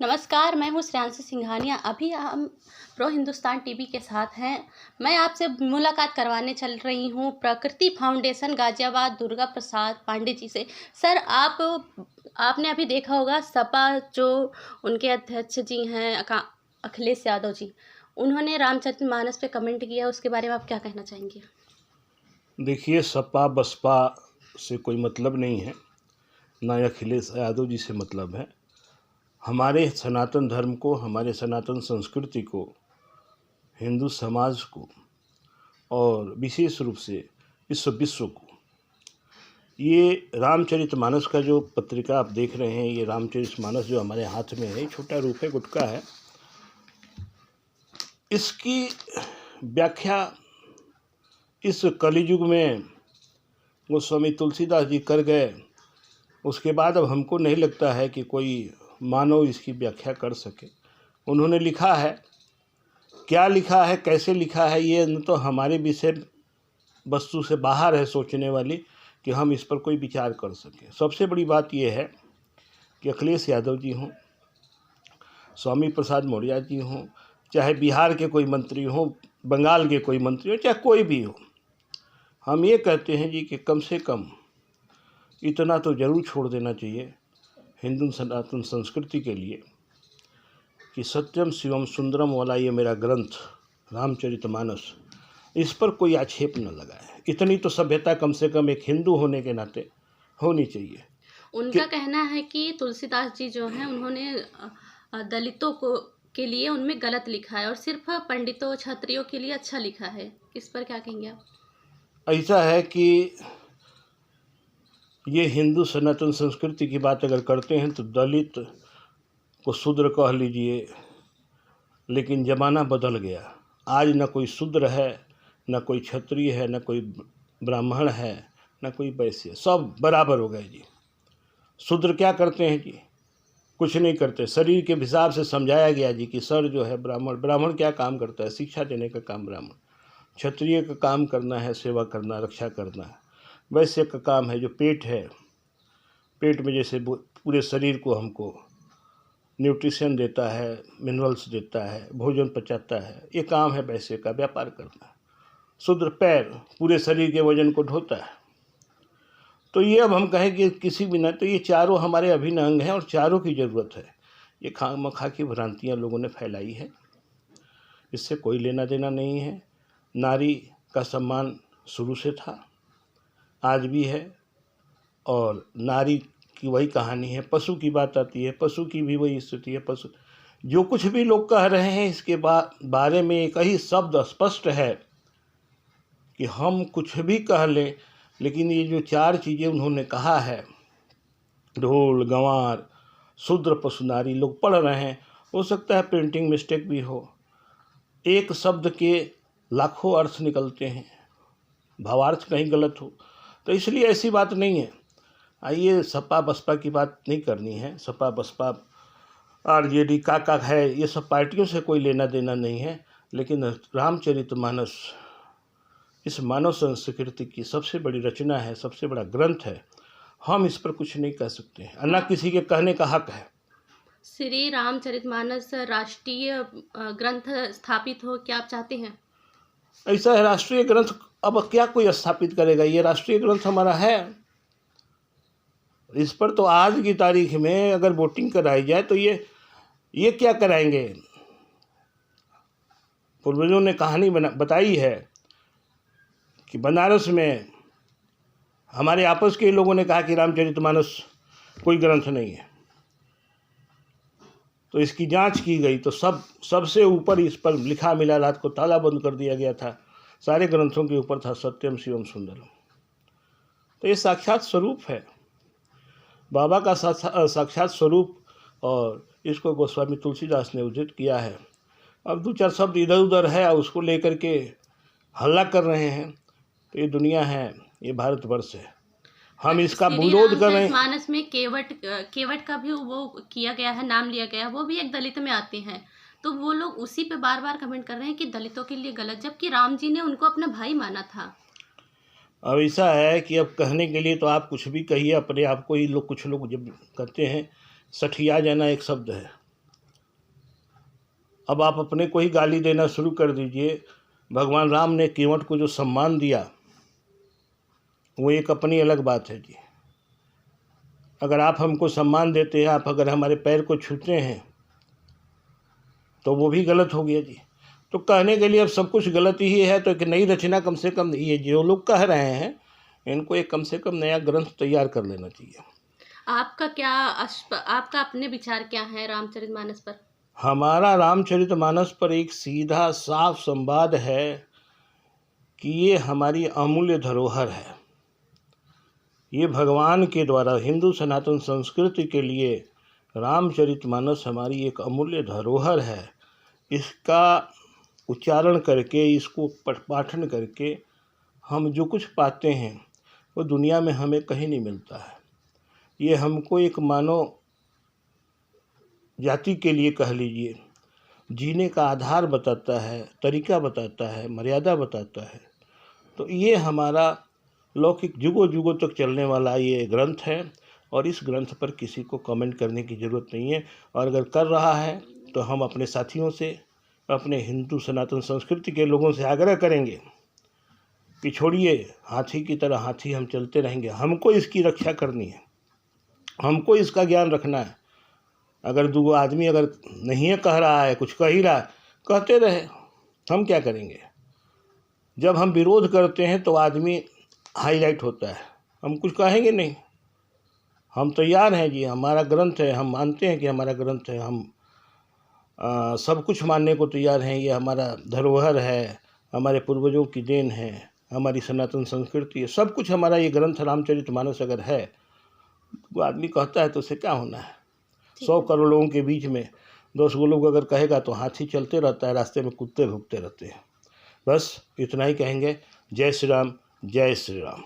नमस्कार, मैं हूँ श्रेयांशी सिंघानिया। अभी हम प्रो हिंदुस्तान टीवी के साथ हैं। मैं आपसे मुलाकात करवाने चल रही हूँ प्रकृति फाउंडेशन गाजियाबाद दुर्गा प्रसाद पांडे जी से। सर, आपने अभी देखा होगा सपा जो उनके अध्यक्ष जी हैं अखिलेश यादव जी, उन्होंने रामचरितमानस पे कमेंट किया, उसके बारे में आप क्या कहना चाहेंगे? देखिए, सपा बसपा से कोई मतलब नहीं है, ना अखिलेश यादव जी से मतलब है। हमारे सनातन धर्म को, हमारे सनातन संस्कृति को, हिंदू समाज को और विशेष रूप से इस विश्व को, ये रामचरितमानस का जो पत्रिका आप देख रहे हैं, ये रामचरितमानस जो हमारे हाथ में है, छोटा रूप है, गुटका है। इसकी व्याख्या इस कलियुग में गोस्वामी तुलसीदास जी कर गए। उसके बाद अब हमको नहीं लगता है कि कोई मानव इसकी व्याख्या कर सके। उन्होंने लिखा है, क्या लिखा है, कैसे लिखा है, ये न तो हमारे विषय वस्तु से बाहर है सोचने वाली कि हम इस पर कोई विचार कर सकें। सबसे बड़ी बात यह है कि अखिलेश यादव जी हों, स्वामी प्रसाद मौर्य जी हों, चाहे बिहार के कोई मंत्री हों, बंगाल के कोई मंत्री हो, चाहे कोई भी हो, हम ये कहते हैं जी कि कम से कम इतना तो ज़रूर छोड़ देना चाहिए हिंदू सनातन संस्कृति के लिए कि सत्यम शिवम सुंदरम वाला ये मेरा ग्रंथ रामचरितमानस, इस पर कोई आक्षेप न लगाए। इतनी तो सभ्यता कम से कम एक हिंदू होने के नाते होनी चाहिए। उनका कहना है कि तुलसीदास जी जो हैं उन्होंने दलितों को के लिए उनमें गलत लिखा है और सिर्फ पंडितों क्षत्रियों के लिए अच्छा लिखा है। इस पर क्या कहेंगे आप? ऐसा है कि ये हिंदू सनातन संस्कृति की बात अगर करते हैं तो दलित को शूद्र कह लीजिए, लेकिन ज़माना बदल गया। आज न कोई शूद्र है, न कोई क्षत्रिय है, न कोई ब्राह्मण है, न कोई वैश्य, सब बराबर हो गए जी। शूद्र क्या करते हैं जी? कुछ नहीं करते। शरीर के हिसाब से समझाया गया जी कि सर जो है ब्राह्मण क्या काम करता है? शिक्षा देने का काम ब्राह्मण। क्षत्रिय का काम करना है सेवा करना, रक्षा करना है। वैश्य का काम है जो पेट है, पेट में जैसे पूरे शरीर को हमको न्यूट्रिशन देता है, मिनरल्स देता है, भोजन पचाता है, ये काम है वैश्य का, व्यापार करना। शूद्र पैर पूरे शरीर के वजन को ढोता है। तो ये अब हम कहें कि किसी भी ना, तो ये चारों हमारे अभिन्न अंग हैं और चारों की ज़रूरत है। ये खामखा की भ्रांतियाँ लोगों ने फैलाई है, इससे कोई लेना देना नहीं है। नारी का सम्मान शुरू से था, आज भी है, और नारी की वही कहानी है। पशु की बात आती है, पशु की भी वही स्थिति है। पशु जो कुछ भी लोग कह रहे हैं इसके बारे में एक ही शब्द स्पष्ट है कि हम कुछ भी कह लें, लेकिन ये जो चार चीज़ें उन्होंने कहा है, ढोल गंवार शूद्र पशु नारी, लोग पढ़ रहे हैं, हो सकता है प्रिंटिंग मिस्टेक भी हो, एक शब्द के लाखों अर्थ निकलते हैं, भावार्थ कहीं गलत हो, तो इसलिए ऐसी बात नहीं है। आइए, सपा बसपा की बात नहीं करनी है। सपा बसपा आरजेडी का है, ये सब पार्टियों से कोई लेना देना नहीं है। लेकिन रामचरितमानस इस मानव संस्कृति की सबसे बड़ी रचना है, सबसे बड़ा ग्रंथ है। हम इस पर कुछ नहीं कह सकते हैं, न किसी के कहने का हक है। श्री रामचरितमानस राष्ट्रीय ग्रंथ स्थापित हो, क्या आप चाहते हैं? ऐसा है, राष्ट्रीय ग्रंथ अब क्या कोई स्थापित करेगा? ये राष्ट्रीय ग्रंथ हमारा है। इस पर तो आज की तारीख में अगर वोटिंग कराई जाए तो ये क्या कराएंगे? पूर्वजों ने कहानी बताई है कि बनारस में हमारे आपस के लोगों ने कहा कि रामचरितमानस कोई ग्रंथ नहीं है, तो इसकी जांच की गई तो सबसे ऊपर इस पर लिखा मिला, रात को ताला बंद कर दिया गया था, सारे ग्रंथों के ऊपर था सत्यम शिवम सुंदरम। तो ये साक्षात स्वरूप है, बाबा का साक्षात स्वरूप, और इसको गोस्वामी तुलसीदास ने उद्धृत किया है। अब दो चार शब्द इधर उधर है, उसको लेकर के हल्ला कर रहे हैं, तो ये दुनिया है, ये भारतवर्ष है, हम इसका विरोध कर रहे हैं। मानस में केवट का भी वो किया गया है, नाम लिया गया है, वो भी एक दलित में आते हैं, तो वो लोग उसी पे बार बार कमेंट कर रहे हैं कि दलितों के लिए गलत, जबकि राम जी ने उनको अपना भाई माना था। अब ऐसा है कि अब कहने के लिए तो आप कुछ भी कहिए, अपने आप को ही लोग, कुछ लोग जब कहते हैं, सठिया जाना एक शब्द है, अब आप अपने को ही गाली देना शुरू कर दीजिए। भगवान राम ने केवट को जो सम्मान दिया वो एक अपनी अलग बात है जी। अगर आप हमको सम्मान देते हैं, आप अगर हमारे पैर को छूते हैं तो वो भी गलत हो गया जी। तो कहने के लिए अब सब कुछ गलत ही है, तो एक नई रचना कम से कम, ये जो लोग कह रहे हैं इनको एक कम से कम नया ग्रंथ तैयार कर लेना चाहिए। आपका अपने विचार क्या है रामचरितमानस पर? हमारा रामचरितमानस पर एक सीधा साफ संवाद है कि ये हमारी अमूल्य धरोहर है। ये भगवान के द्वारा हिंदू सनातन संस्कृति के लिए रामचरितमानस हमारी एक अमूल्य धरोहर है। इसका उच्चारण करके, इसको पाठन करके हम जो कुछ पाते हैं वो दुनिया में हमें कहीं नहीं मिलता है। ये हमको एक मानव जाति के लिए कह लीजिए जीने का आधार बताता है, तरीका बताता है, मर्यादा बताता है। तो ये हमारा लौकिक जुगों जुगों तक चलने वाला ये ग्रंथ है और इस ग्रंथ पर किसी को कमेंट करने की ज़रूरत नहीं है। और अगर कर रहा है तो हम अपने साथियों से, अपने हिंदू सनातन संस्कृति के लोगों से आग्रह करेंगे कि छोड़िए, हाथी की तरह हाथी हम चलते रहेंगे। हमको इसकी रक्षा करनी है, हमको इसका ज्ञान रखना है। अगर दो आदमी अगर नहीं है कह रहा है, कुछ कह ही रहा है, कहते रहे, हम क्या करेंगे। जब हम विरोध करते हैं तो आदमी हाईलाइट होता है, हम कुछ कहेंगे नहीं। हम तैयार हैं जी, हमारा ग्रंथ है, हम मानते हैं कि हमारा ग्रंथ है, हम सब कुछ मानने को तैयार हैं। ये हमारा धरोहर है, हमारे पूर्वजों की देन है, हमारी सनातन संस्कृति है, सब कुछ हमारा ये ग्रंथ रामचरितमानस अगर है। वो आदमी कहता है तो उसे क्या होना है। 100 करोड़ लोगों के बीच में 10 गो लोग अगर कहेगा तो हाथी चलते रहता है, रास्ते में कुत्ते भुगते रहते हैं। बस इतना ही कहेंगे। जय श्री राम, जय श्री राम।